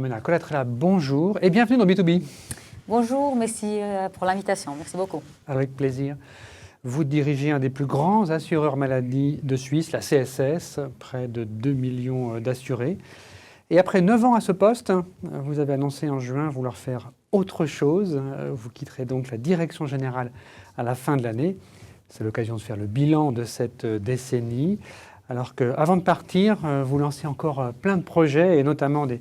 Philomena Colatrella, bonjour et bienvenue dans B2B. Bonjour, merci pour l'invitation, merci beaucoup. Avec plaisir. Vous dirigez un des plus grands assureurs maladie de Suisse, la CSS, près de 2 millions d'assurés. Et après 9 ans à ce poste, vous avez annoncé en juin vouloir faire autre chose. Vous quitterez donc la direction générale à la fin de l'année. C'est l'occasion de faire le bilan de cette décennie. Alors qu'avant de partir, vous lancez encore plein de projets et notamment des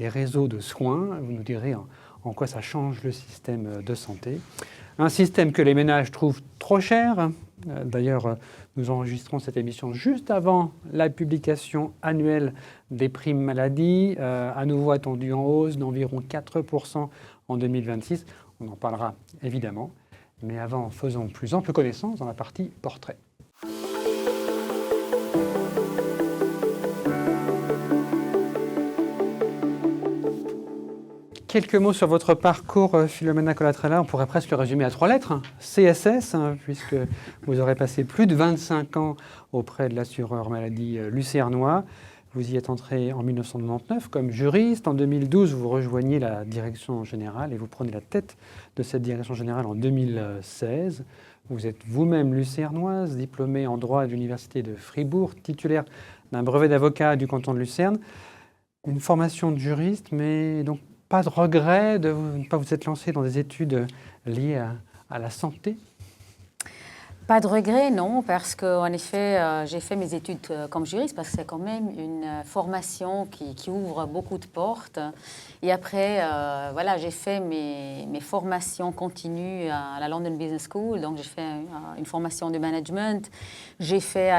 réseaux de soins. Vous nous direz en quoi ça change le système de santé. Un système que les ménages trouvent trop cher. D'ailleurs, nous enregistrons cette émission juste avant la publication annuelle des primes maladie, à nouveau attendue en hausse d'environ 4% en 2026. On en parlera évidemment. Mais avant, faisons plus ample connaissance dans la partie portrait. Quelques mots sur votre parcours, Philomena Colatrella. On pourrait presque le résumer à 3 lettres. CSS, puisque vous aurez passé plus de 25 ans auprès de l'assureur maladie lucernois. Vous y êtes entré en 1999 comme juriste. En 2012, vous rejoignez la direction générale et vous prenez la tête de cette direction générale en 2016. Vous êtes vous-même lucernoise, diplômée en droit de l'université de Fribourg, titulaire d'un brevet d'avocat du canton de Lucerne. Une formation de juriste, mais donc pas de regret de ne pas vous être lancé dans des études liées à la santé? Pas de regret, non, parce qu'en effet, j'ai fait mes études comme juriste, parce que c'est quand même une formation qui ouvre beaucoup de portes. Et après, voilà, j'ai fait mes formations continues à la London Business School, donc j'ai fait une formation de management. J'ai fait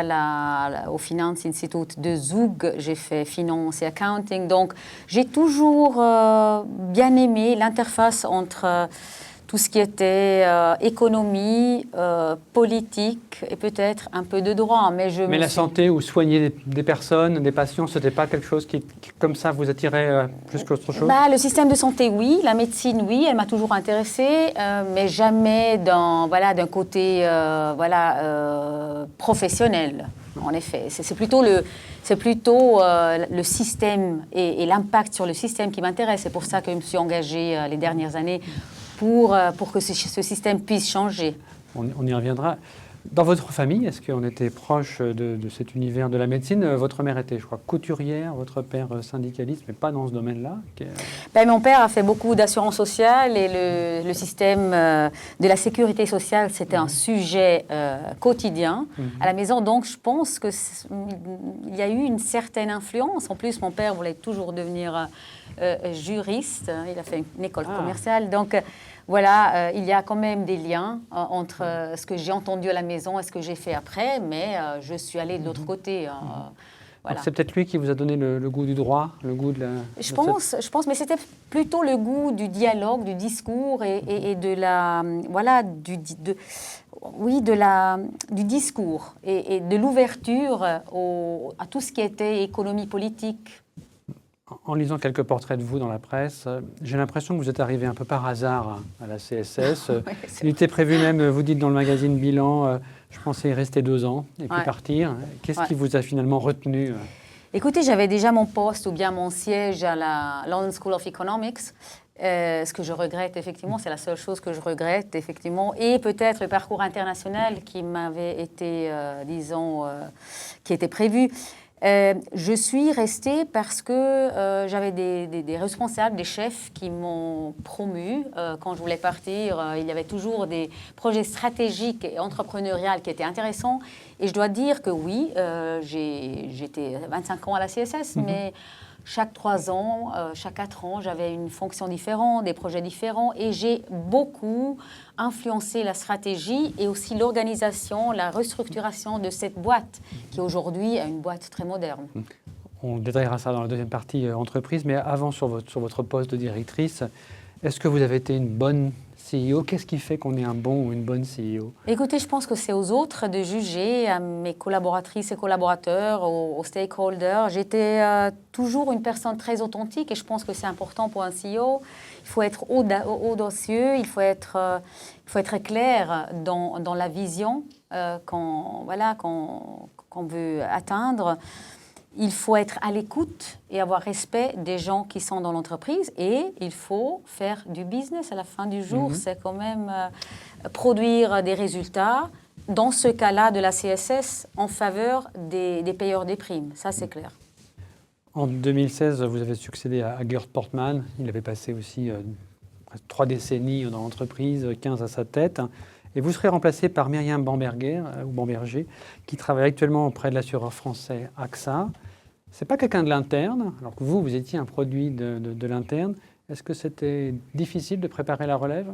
au Finance Institute de Zug, j'ai fait finance et accounting. Donc, j'ai toujours bien aimé l'interface entre tout ce qui était économie, politique et peut-être un peu de droit. Mais la santé ou soigner des personnes, des patients, ce n'était pas quelque chose qui, comme ça, vous attirait plus qu'autre chose? Le système de santé, oui. La médecine, oui. Elle m'a toujours intéressée, mais jamais d'un côté professionnel, en effet. C'est plutôt le système et l'impact sur le système qui m'intéresse. C'est pour ça que je me suis engagée les dernières années pour que ce système puisse changer. On y reviendra. Dans votre famille, est-ce qu'on était proche de cet univers de la médecine? Votre mère était, je crois, couturière, votre père syndicaliste, mais pas dans ce domaine-là. Mon père a fait beaucoup d'assurance sociale et le système de la sécurité sociale, c'était un sujet quotidien à la maison. Donc, je pense qu'il y a eu une certaine influence. En plus, mon père voulait toujours devenir juriste. Il a fait une école commerciale. Donc, voilà, il y a quand même des liens entre ce que j'ai entendu à la maison et ce que j'ai fait après, mais je suis allée de l'autre côté. Voilà. C'est peut-être lui qui vous a donné le goût du droit, le goût de la... Je pense, mais c'était plutôt le goût du dialogue, du discours et de la... Voilà, du discours et de l'ouverture à tout ce qui était économie politique. En lisant quelques portraits de vous dans la presse, j'ai l'impression que vous êtes arrivé un peu par hasard à la CSS. Il était prévu même, vous dites dans le magazine Bilan, je pensais y rester 2 ans et puis partir. Qu'est-ce qui vous a finalement retenu? Écoutez, j'avais déjà mon poste ou bien mon siège à la London School of Economics. Ce que je regrette, effectivement, c'est la seule chose que je regrette, effectivement. Et peut-être le parcours international qui m'avait été, qui était prévu. Je suis restée parce que j'avais des responsables, des chefs qui m'ont promue. Quand je voulais partir, il y avait toujours des projets stratégiques et entrepreneuriaux qui étaient intéressants. Et je dois dire que oui, j'étais 25 ans à la CSS, mais chaque 3 ans, chaque 4 ans, j'avais une fonction différente, des projets différents. Et j'ai beaucoup influencé la stratégie et aussi l'organisation, la restructuration de cette boîte, qui aujourd'hui est une boîte très moderne. On détaillera ça dans la deuxième partie entreprise, mais avant, sur votre poste de directrice, est-ce que vous avez été une bonne CEO? Qu'est-ce qui fait qu'on est un bon ou une bonne CEO? Écoutez, je pense que c'est aux autres de juger, à mes collaboratrices et collaborateurs, aux stakeholders. J'étais toujours une personne très authentique et je pense que c'est important pour un CEO. Il faut être audacieux, il faut être clair dans la vision qu'on veut atteindre. il faut être à l'écoute et avoir respect des gens qui sont dans l'entreprise et il faut faire du business à la fin du jour. C'est quand même produire des résultats, dans ce cas-là de la CSS, en faveur des payeurs des primes. Ça, c'est clair. En 2016, vous avez succédé à Gerd Portman. Il avait passé aussi 3 décennies dans l'entreprise, 15 à sa tête. Et vous serez remplacé par Myriam Bamberger, qui travaille actuellement auprès de l'assureur français AXA. Ce n'est pas quelqu'un de l'interne, alors que vous étiez un produit de l'interne. Est-ce que c'était difficile de préparer la relève ?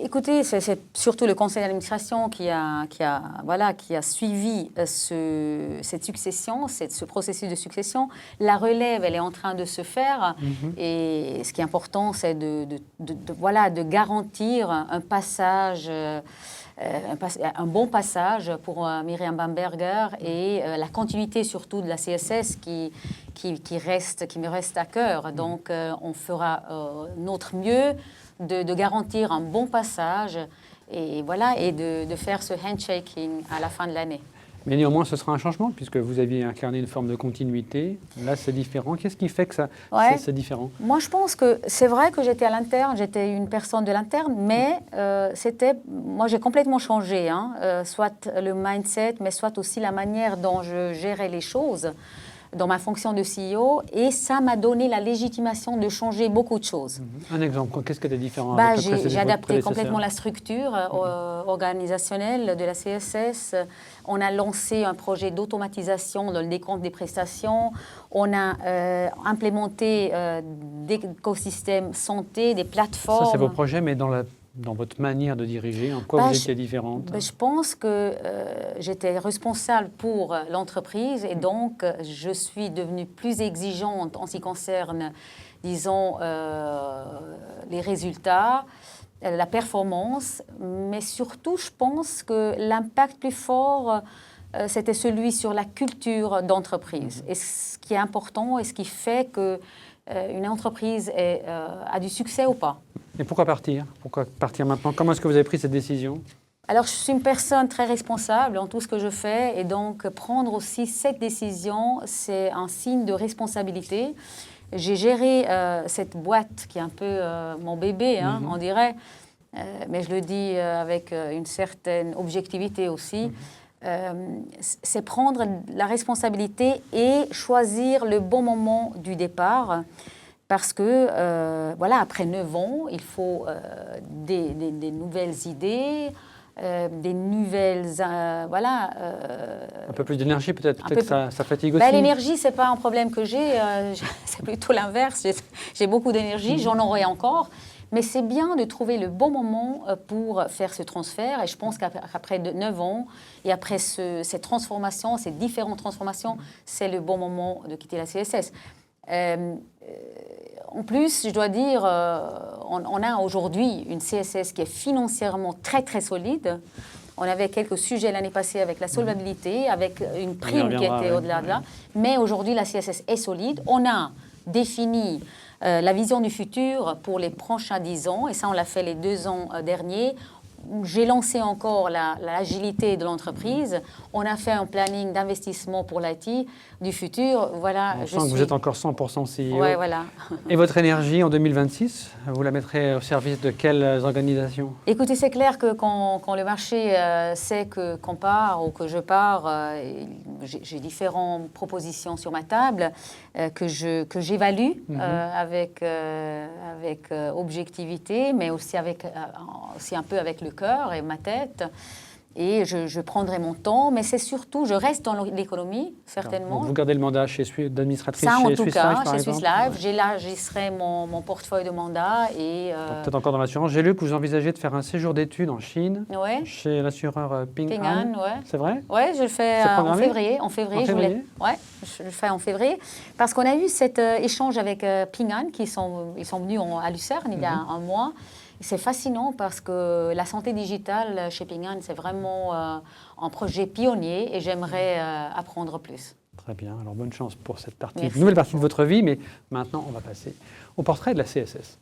Écoutez, c'est surtout le conseil d'administration qui a suivi cette succession, ce processus de succession. La relève, elle est en train de se faire. Et ce qui est important, c'est de garantir un passage, un bon passage pour Myriam Bamberger et la continuité surtout de la CSS qui me reste à cœur. Donc, on fera notre mieux de garantir un bon passage et de faire ce handshaking à la fin de l'année. Mais néanmoins, ce sera un changement puisque vous aviez incarné une forme de continuité. Là, c'est différent. Qu'est-ce qui fait que c'est différent ? Moi, je pense que c'est vrai que j'étais à l'interne, j'étais une personne de l'interne, mais moi, j'ai complètement changé, soit le mindset, mais soit aussi la manière dont je gérais les choses dans ma fonction de CEO, et ça m'a donné la légitimation de changer beaucoup de choses. Un exemple, qu'est-ce qui était différent avec le J'ai adapté complètement la structure organisationnelle de la CSS. On a lancé un projet d'automatisation dans le décompte des prestations. On a implémenté des écosystèmes santé, des plateformes. Ça, c'est vos projets, mais dans votre manière de diriger, en quoi vous étiez différente ? Je pense que j'étais responsable pour l'entreprise et donc je suis devenue plus exigeante en ce qui concerne, disons, les résultats, la performance, mais surtout, je pense que l'impact plus fort, c'était celui sur la culture d'entreprise. Et ce qui est important et ce qui fait qu'une entreprise a du succès ou pas. Et pourquoi partir ? Pourquoi partir maintenant ? Comment est-ce que vous avez pris cette décision ? Alors, je suis une personne très responsable en tout ce que je fais et donc prendre aussi cette décision, c'est un signe de responsabilité. J'ai géré cette boîte qui est un peu mon bébé, on dirait, mais je le dis avec une certaine objectivité aussi. C'est prendre la responsabilité et choisir le bon moment du départ. Parce que, après 9 ans, il faut des nouvelles idées, des nouvelles... Un peu plus d'énergie peut-être que ça fatigue aussi. L'énergie, ce n'est pas un problème que j'ai, c'est plutôt l'inverse. J'ai beaucoup d'énergie, j'en aurai encore. Mais c'est bien de trouver le bon moment pour faire ce transfert. Et je pense qu'après 9 ans, et après cette transformation, ces différentes transformations, c'est le bon moment de quitter la CSS. En plus, je dois dire, on a aujourd'hui une CSS qui est financièrement très, très solide. On avait quelques sujets l'année passée avec la solvabilité, avec une prime qui était au-delà de là. Mais aujourd'hui, la CSS est solide. On a défini la vision du futur pour les prochains 10 ans. Et ça, on l'a fait les 2 ans derniers. J'ai lancé encore l'agilité de l'entreprise. On a fait un planning d'investissement pour l'IT du futur. Voilà, on sent que vous êtes encore 100% CEO. Ouais, voilà. Et votre énergie en 2026, vous la mettrez au service de quelles organisations ? Écoutez, c'est clair que quand le marché sait qu'on part ou que je pars, j'ai différentes propositions sur ma table que j'évalue avec objectivité, mais aussi un peu avec le cœur et ma tête. Et je prendrai mon temps, mais c'est surtout, je reste dans l'économie, certainement. Donc vous gardez le mandat d'administratrice chez Swiss Life, par exemple ? Swiss Life. J'y serai mon portefeuille de mandat. Peut-être encore dans l'assurance. J'ai lu que vous envisagez de faire un séjour d'études en Chine, chez l'assureur Ping An. C'est vrai ? Oui, je le fais en février. Je le fais en février. Parce qu'on a eu cet échange avec Ping An, ils sont venus à Lucerne il y a un mois. C'est fascinant parce que la santé digitale chez Ping An, c'est vraiment un projet pionnier et j'aimerais apprendre plus. Très bien, alors bonne chance pour cette nouvelle partie de votre vie, mais maintenant on va passer au portrait de la CSS.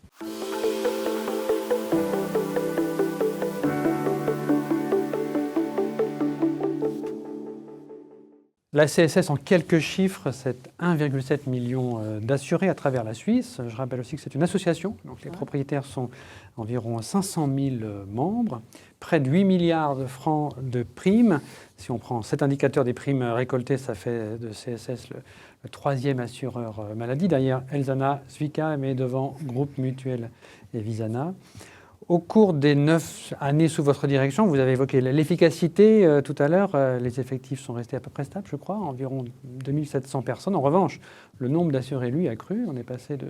La CSS, en quelques chiffres, c'est 1,7 million d'assurés à travers la Suisse. Je rappelle aussi que c'est une association, donc les propriétaires sont environ 500 000 membres, près de 8 milliards de francs de primes. Si on prend cet indicateur des primes récoltées, ça fait de CSS le troisième assureur maladie. Derrière Elzana, Svika, mais devant Groupe Mutuel et Visana. Au cours des 9 années sous votre direction, vous avez évoqué l'efficacité tout à l'heure. Les effectifs sont restés à peu près stables, je crois, environ 2700 personnes. En revanche, le nombre d'assurés, lui, a cru. On est passé de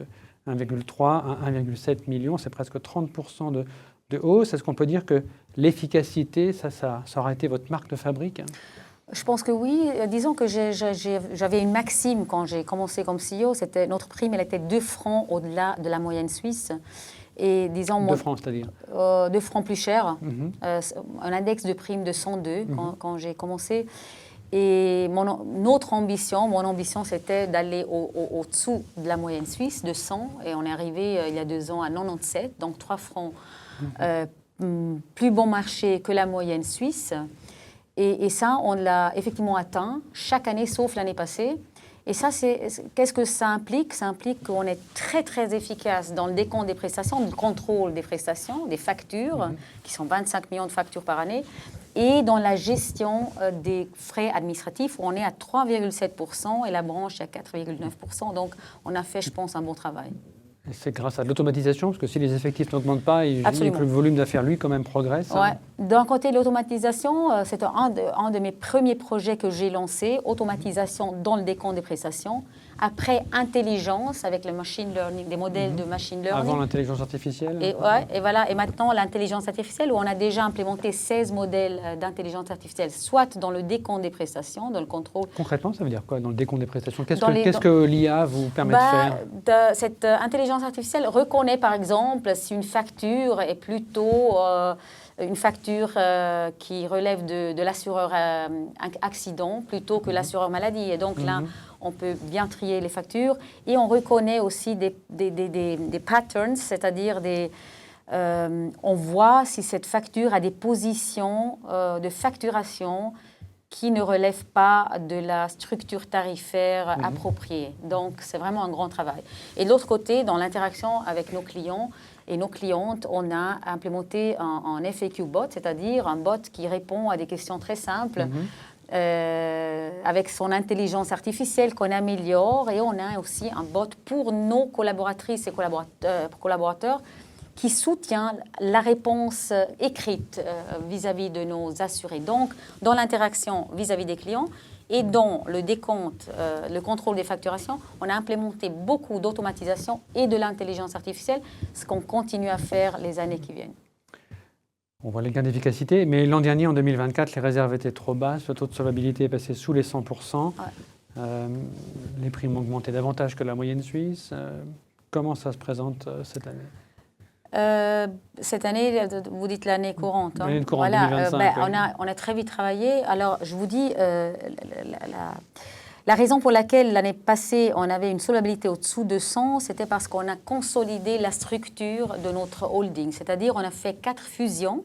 1,3 à 1,7 million. C'est presque 30% de hausse. Est-ce qu'on peut dire que l'efficacité, ça aura été votre marque de fabrique? Je pense que oui. Disons que j'avais une maxime quand j'ai commencé comme CEO. C'était notre prime, elle était 2 francs au-delà de la moyenne suisse. Et disons, 2 francs, c'est-à-dire 2 francs plus cher. Un index de prime de 102 quand j'ai commencé. Et notre ambition, mon ambition, c'était d'aller au-dessous de la moyenne suisse, de 100. Et on est arrivé il y a 2 ans à 97, donc 3 francs plus bon marché que la moyenne suisse. Et ça, on l'a effectivement atteint chaque année, sauf l'année passée. Et ça, qu'est-ce que ça implique? Ça implique qu'on est très, très efficace dans le décompte des prestations, le contrôle des prestations, des factures, qui sont 25 millions de factures par année, et dans la gestion des frais administratifs, où on est à 3,7% et la branche est à 4,9%. Donc, on a fait, je pense, un bon travail. C'est grâce à l'automatisation, parce que si les effectifs n'augmentent pas, il que le volume d'affaires, lui, quand même, progresse. Ouais. D'un côté, l'automatisation, c'est un de mes premiers projets que j'ai lancé, automatisation dans le décompte des prestations. Après, intelligence avec le machine learning, des modèles de machine learning. Avant l'intelligence artificielle. Et voilà. Et maintenant, l'intelligence artificielle, où on a déjà implémenté 16 modèles d'intelligence artificielle, soit dans le décompte des prestations, dans le contrôle. Concrètement, ça veut dire quoi, dans le décompte des prestations? Qu'est-ce que l'IA vous permet de faire? Cette intelligence artificielle reconnaît, par exemple, si une facture est plutôt une facture qui relève de l'assureur accident plutôt que l'assureur maladie. Et donc là, on peut bien trier les factures et on reconnaît aussi des patterns, c'est-à-dire on voit si cette facture a des positions de facturation qui ne relèvent pas de la structure tarifaire appropriée. Donc, c'est vraiment un grand travail. Et de l'autre côté, dans l'interaction avec nos clients et nos clientes, on a implémenté un FAQ bot, c'est-à-dire un bot qui répond à des questions très simples avec son intelligence artificielle qu'on améliore. Et on a aussi un bot pour nos collaboratrices et collaborateurs qui soutient la réponse écrite vis-à-vis de nos assurés. Donc, dans l'interaction vis-à-vis des clients et dans le décompte, le contrôle des facturations, on a implémenté beaucoup d'automatisation et de l'intelligence artificielle, ce qu'on continue à faire les années qui viennent. On voit les gains d'efficacité, mais l'an dernier, en 2024, les réserves étaient trop basses, le taux de solvabilité est passé sous les 100%. Les primes ont augmenté davantage que la moyenne suisse. Comment ça se présente cette année? Cette année, vous dites l'année courante. L'année courante, voilà, 2025. On a très vite travaillé. Alors, je vous dis, la raison pour laquelle l'année passée, on avait une solvabilité au-dessous de 100, c'était parce qu'on a consolidé la structure de notre holding. C'est-à-dire, on a fait 4 fusions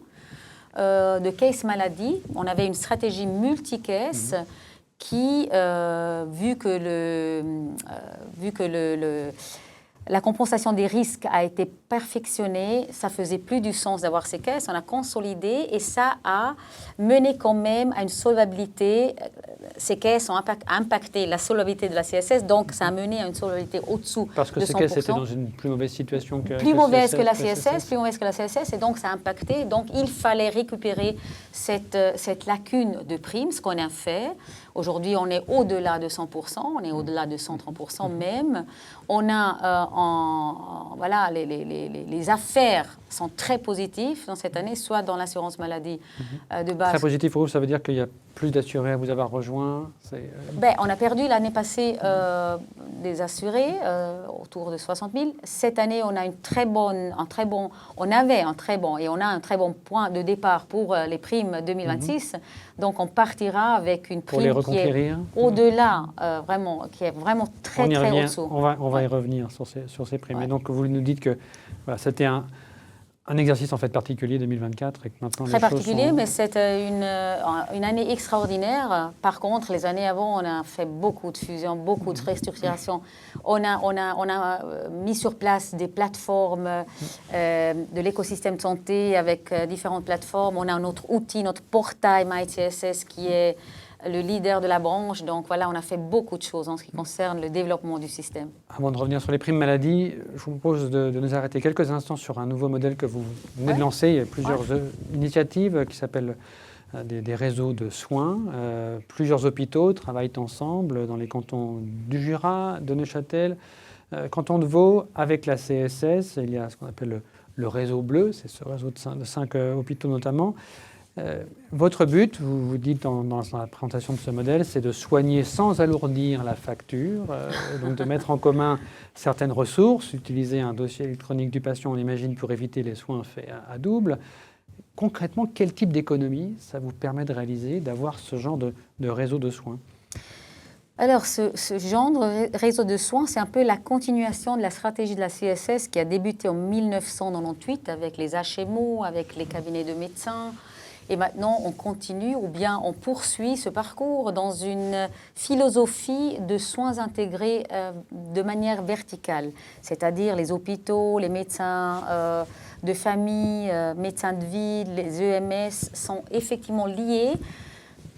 de case maladie. On avait une stratégie multi-case qui, vu que la compensation des risques a été perfectionnée, ça faisait plus du sens d'avoir ces caisses, on a consolidé et ça a mené quand même à une solvabilité. Ces caisses ont impacté la solvabilité de la CSS, donc ça a mené à une solvabilité au-dessous de 100%. Parce que ces caisses étaient dans une plus mauvaise situation que plus mauvaise que la CSS, et donc ça a impacté. Donc il fallait récupérer cette lacune de primes, ce qu'on a fait. Aujourd'hui, on est au-delà de 100%, on est au-delà de 130% même. On a, voilà, les affaires sont très positives dans cette année, soit dans l'assurance maladie de base. Très positif pour vous, ça veut dire qu'il y a plus d'assurés à vous avoir rejoint? On a perdu l'année passée des assurés, autour de 60 000. Cette année, on a un très bon point de départ pour les primes 2026. Donc, on partira avec une prime qui est au-delà, vraiment, qui est vraiment très, très au-dessous. On va y revenir sur ces primes. Et donc, vous nous dites que voilà, c'était un exercice en fait particulier 2024 et que maintenant Très les choses particulier, sont... mais c'est une année extraordinaire. Par contre, les années avant, on a fait beaucoup de fusions, beaucoup de restructurations. On a mis sur place des plateformes de l'écosystème de santé avec différentes plateformes. On a notre outil, notre portail MyTSS qui est le leader de la branche. Donc voilà, on a fait beaucoup de choses en ce qui concerne le développement du système. Avant de revenir sur les primes maladie, je vous propose de nous arrêter quelques instants sur un nouveau modèle que vous venez de lancer. Il y a plusieurs initiatives qui s'appellent des réseaux de soins. Plusieurs hôpitaux travaillent ensemble dans les cantons du Jura, de Neuchâtel, canton de Vaud, avec la CSS. Il y a ce qu'on appelle le réseau bleu, c'est ce réseau de 5 hôpitaux notamment. Votre but, vous dites dans la présentation de ce modèle, c'est de soigner sans alourdir la facture, donc de mettre en commun certaines ressources, utiliser un dossier électronique du patient, on imagine, pour éviter les soins faits à double. Concrètement, quel type d'économie ça vous permet de réaliser, d'avoir ce genre de réseau de soins? Alors, ce genre de réseau de soins, c'est un peu la continuation de la stratégie de la CSS qui a débuté en 1998 avec les HMO, avec les cabinets de médecins. Et maintenant, on continue ou bien on poursuit ce parcours dans une philosophie de soins intégrés de manière verticale, c'est-à-dire les hôpitaux, les médecins de famille, médecins de ville, les EMS sont effectivement liés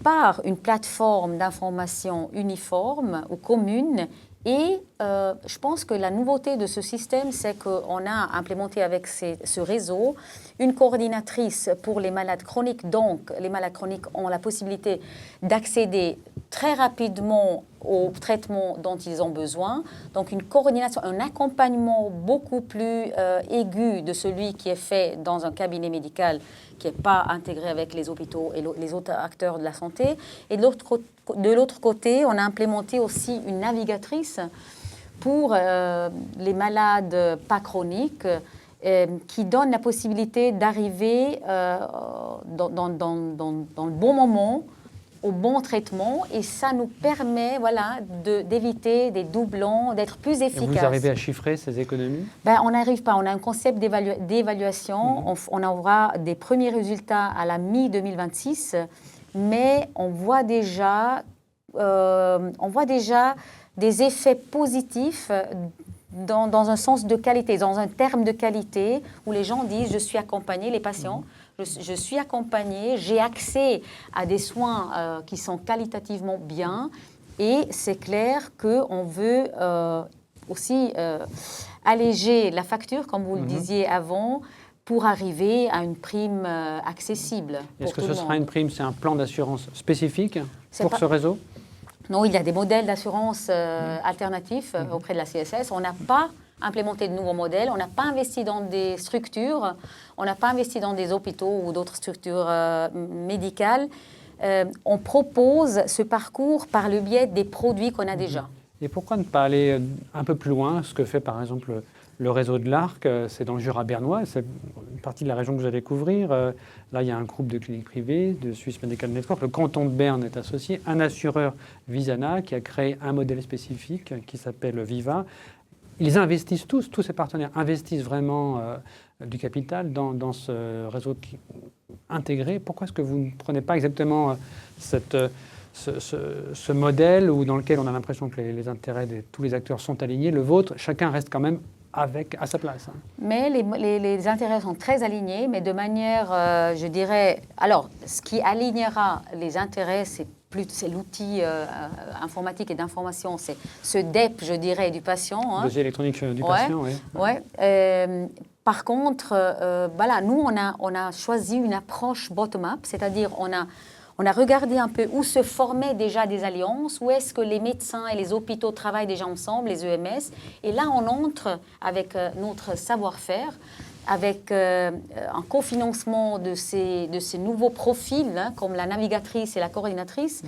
par une plateforme d'information uniforme ou commune. Et je pense que la nouveauté de ce système, c'est qu'on a implémenté avec ce réseau une coordinatrice pour les malades chroniques. Donc, les malades chroniques ont la possibilité d'accéder très rapidement au traitement dont ils ont besoin. Donc, une coordination, un accompagnement beaucoup plus aigu de celui qui est fait dans un cabinet médical qui n'est pas intégré avec les hôpitaux et les autres acteurs de la santé. Et de l'autre côté, on a implémenté aussi une navigatrice pour les malades pas chroniques qui donne la possibilité d'arriver dans le bon moment, au bon traitement, et ça nous permet d'éviter des doublons, d'être plus efficaces. Et vous arrivez à chiffrer ces économies? On n'arrive pas. On a un concept d'évaluation. On aura des premiers résultats à la mi-2026, mais on voit déjà des effets positifs dans un sens de qualité, dans un terme de qualité, où les gens disent « je suis accompagné », les patients, je suis accompagné, j'ai accès à des soins qui sont qualitativement bien, et c'est clair qu'on veut aussi alléger la facture, comme vous le disiez avant, pour arriver à une prime accessible. Est-ce que ce sera une prime, c'est un plan d'assurance spécifique pour ce réseau? Non, il y a des modèles d'assurance alternatifs auprès de la CSS. On n'a pas implémenté de nouveaux modèles, on n'a pas investi dans des structures, on n'a pas investi dans des hôpitaux ou d'autres structures médicales. On propose ce parcours par le biais des produits qu'on a déjà. Et pourquoi ne pas aller un peu plus loin? Ce que fait par exemple le réseau de l'Arc, c'est dans le Jura bernois, c'est une partie de la région que vous allez couvrir. Là, il y a un groupe de cliniques privées, de Swiss Medical Network. Le canton de Berne est associé. Un assureur, Visana, qui a créé un modèle spécifique qui s'appelle Viva. Ils investissent tous ces partenaires investissent vraiment du capital dans ce réseau intégré. Pourquoi est-ce que vous ne prenez pas exactement ce modèle dans lequel on a l'impression que les intérêts de tous les acteurs sont alignés? Le vôtre, chacun reste quand même à sa place. Mais les intérêts sont très alignés, mais de manière, je dirais... Alors, ce qui alignera les intérêts, c'est l'outil informatique et d'information, c'est ce DEP, je dirais, du patient. Dossier électronique du patient, oui. Ouais. Par contre, nous, on a choisi une approche bottom-up, c'est-à-dire on a regardé un peu où se formaient déjà des alliances, où est-ce que les médecins et les hôpitaux travaillent déjà ensemble, les EMS. Et là, on entre avec notre savoir-faire, avec un cofinancement de ces nouveaux profils, comme la navigatrice et la coordinatrice.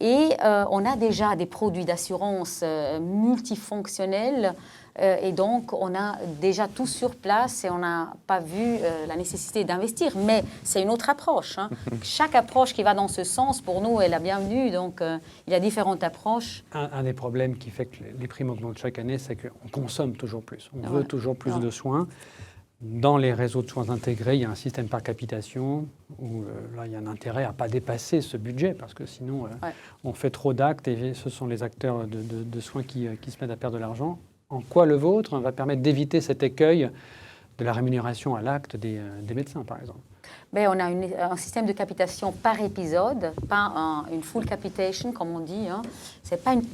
Et on a déjà des produits d'assurance multifonctionnels. Et donc, on a déjà tout sur place et on n'a pas vu la nécessité d'investir. Mais c'est une autre approche. Chaque approche qui va dans ce sens, pour nous, est la bienvenue. Donc, il y a différentes approches. Un des problèmes qui fait que les primes augmentent chaque année, c'est qu'on consomme toujours plus. On veut toujours plus de soins. Dans les réseaux de soins intégrés, il y a un système par capitation où là, il y a un intérêt à ne pas dépasser ce budget parce que sinon, on fait trop d'actes et ce sont les acteurs de soins qui se mettent à perdre de l'argent. En quoi le vôtre va permettre d'éviter cet écueil de la rémunération à l'acte des médecins, par exemple? Ben, on a un système de capitation par épisode, pas une full capitation, comme on dit. Hein. Ce n'est pas une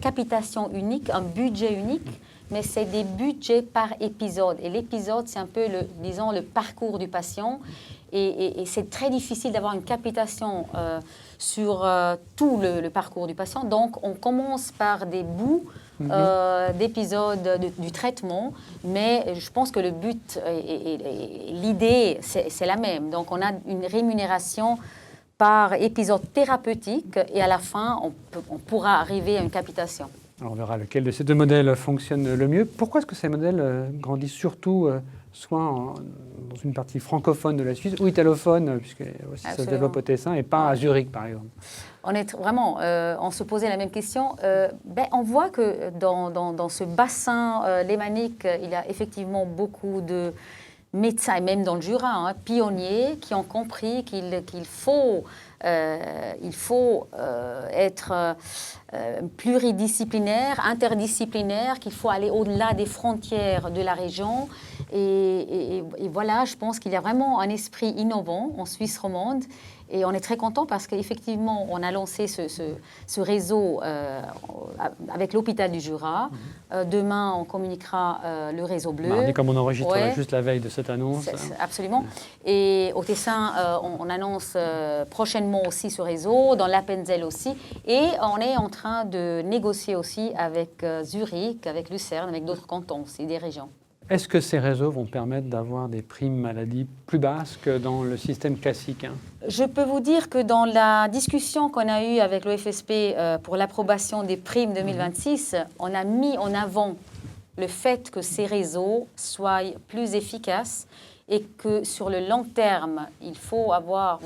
capitation unique, un budget unique, mais c'est des budgets par épisode. Et l'épisode, c'est un peu, le parcours du patient. Et c'est très difficile d'avoir une capitation sur tout le parcours du patient. Donc, on commence par des bouts d'épisodes du traitement, mais je pense que le but et l'idée, c'est la même. Donc, on a une rémunération par épisode thérapeutique et à la fin, on pourra arriver à une capitation. Alors, on verra lequel de ces deux modèles fonctionne le mieux. Pourquoi est-ce que ces modèles grandissent surtout soit dans une partie francophone de la Suisse ou italophone, puisque aussi ça se développe au Tessin, et pas à Zurich, par exemple? On est vraiment, on se posait la même question. On voit que dans ce bassin lémanique, il y a effectivement beaucoup de médecins, et même dans le Jura, pionniers, qui ont compris qu'il faut être pluridisciplinaire, interdisciplinaire, qu'il faut aller au-delà des frontières de la région. Et voilà, je pense qu'il y a vraiment un esprit innovant en Suisse romande. Et on est très content parce qu'effectivement, on a lancé ce réseau avec l'hôpital du Jura. Demain, on communiquera le réseau bleu. Mardi, comme on enregistre juste la veille de cette annonce. Absolument. Et au Tessin, on annonce prochainement aussi ce réseau, dans l'Appenzell aussi. Et on est en train de négocier aussi avec Zurich, avec Lucerne, avec d'autres cantons aussi, des régions. Est-ce que ces réseaux vont permettre d'avoir des primes maladie plus basses que dans le système classique? Je peux vous dire que dans la discussion qu'on a eue avec l'OFSP pour l'approbation des primes 2026, on a mis en avant le fait que ces réseaux soient plus efficaces et que sur le long terme, il faut avoir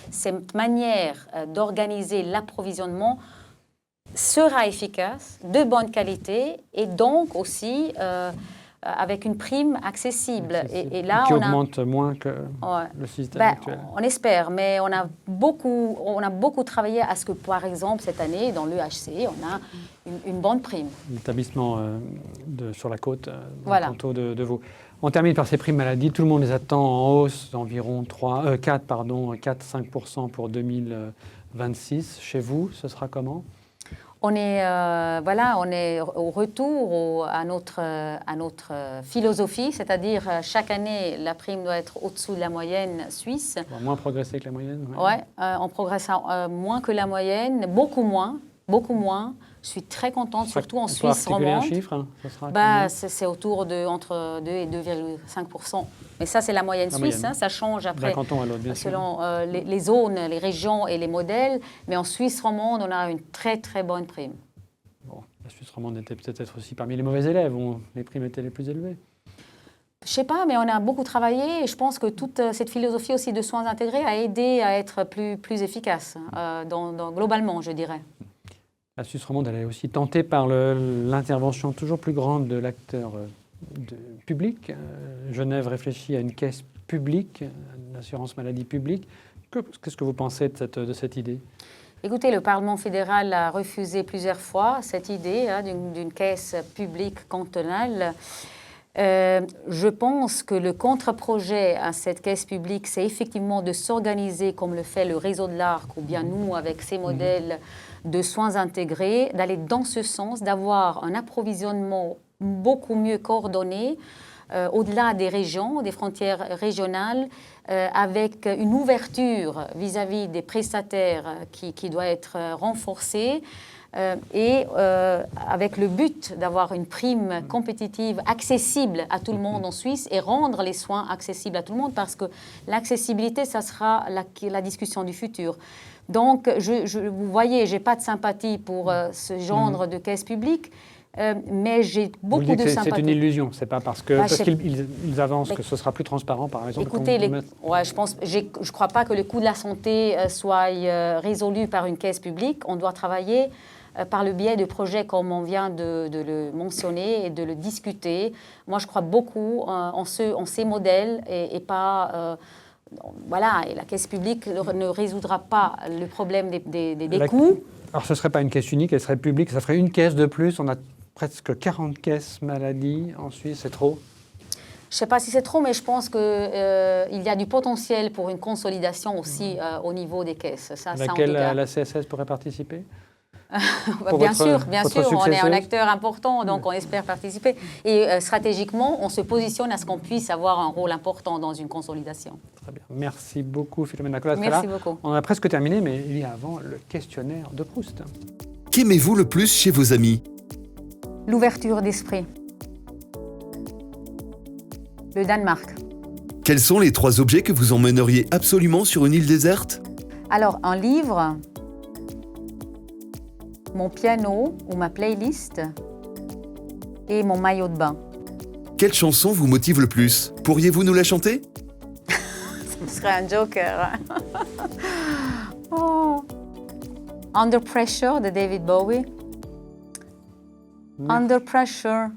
cette manière d'organiser l'approvisionnement sera efficace, de bonne qualité et donc aussi avec une prime accessible. Et là, qui augmente moins que le système actuel. On espère, mais on a beaucoup travaillé à ce que, par exemple, cette année, dans l'EHC, on a une bonne prime. L'établissement sur la côte, dans le canton de Vaud. On termine par ces primes maladie. Tout le monde les attend en hausse d'environ 4-5% pour 2026. Chez vous, ce sera comment ? On est au retour à notre philosophie, c'est-à-dire chaque année, la prime doit être au-dessous de la moyenne suisse. On va moins progresser que la moyenne? Oui, on progresse moins que la moyenne, beaucoup moins. Je suis très contente, surtout en Suisse romande. Un chiffre, c'est autour de entre 2 et 2,5%. Mais ça, c'est la moyenne suisse. Ça change après d'un canton à l'autre, bien selon les zones, les régions et les modèles. Mais en Suisse romande, on a une très, très bonne prime. Bon, la Suisse romande était peut-être aussi parmi les mauvais élèves où les primes étaient les plus élevées. Je ne sais pas, mais on a beaucoup travaillé et je pense que toute cette philosophie aussi de soins intégrés a aidé à être plus efficace, globalement, je dirais. La Suisse romande, elle est aussi tentée par l'intervention toujours plus grande de l'acteur public. Genève réfléchit à une caisse publique, une assurance maladie publique. Qu'est-ce que vous pensez de cette idée ? Écoutez, le Parlement fédéral a refusé plusieurs fois cette idée d'une caisse publique cantonale. Je pense que le contre-projet à cette caisse publique, c'est effectivement de s'organiser comme le fait le réseau de l'Arc ou bien nous avec ces modèles de soins intégrés, d'aller dans ce sens, d'avoir un approvisionnement beaucoup mieux coordonné au-delà des régions, des frontières régionales, avec une ouverture vis-à-vis des prestataires qui doit être renforcée. Et avec le but d'avoir une prime compétitive accessible à tout le monde en Suisse et rendre les soins accessibles à tout le monde parce que l'accessibilité, ça sera la discussion du futur. Donc, vous voyez, je n'ai pas de sympathie pour ce genre de caisse publique, mais j'ai beaucoup de sympathie. C'est une illusion, c'est pas parce qu'ils avancent que ce sera plus transparent, par exemple. Écoutez, je crois pas que le coût de la santé soit résolu par une caisse publique. On doit travailler par le biais de projets comme on vient de le mentionner et de le discuter. Moi, je crois beaucoup en ces modèles et pas... voilà, et la caisse publique ne résoudra pas le problème des coûts. Alors, ce ne serait pas une caisse unique, elle serait publique, ça ferait une caisse de plus. On a presque 40 caisses maladie en Suisse, c'est trop? Je ne sais pas si c'est trop, mais je pense qu'il y a du potentiel pour une consolidation aussi au niveau des caisses. Laquelle la CSS pourrait participer? Bien sûr, on est un acteur important, donc on espère participer. Et stratégiquement, on se positionne à ce qu'on puisse avoir un rôle important dans une consolidation. Très bien. Merci beaucoup, Philomena Colas. Merci beaucoup. On a presque terminé, mais il y a avant le questionnaire de Proust. Qu'aimez-vous le plus chez vos amis? L'ouverture d'esprit. Le Danemark. Quels sont les 3 objets que vous emmèneriez absolument sur une île déserte? Alors, un livre, mon piano ou ma playlist et mon maillot de bain. Quelle chanson vous motive le plus? Pourriez-vous nous la chanter? Ce serait un joker. Oh. Under Pressure de David Bowie. Under Pressure.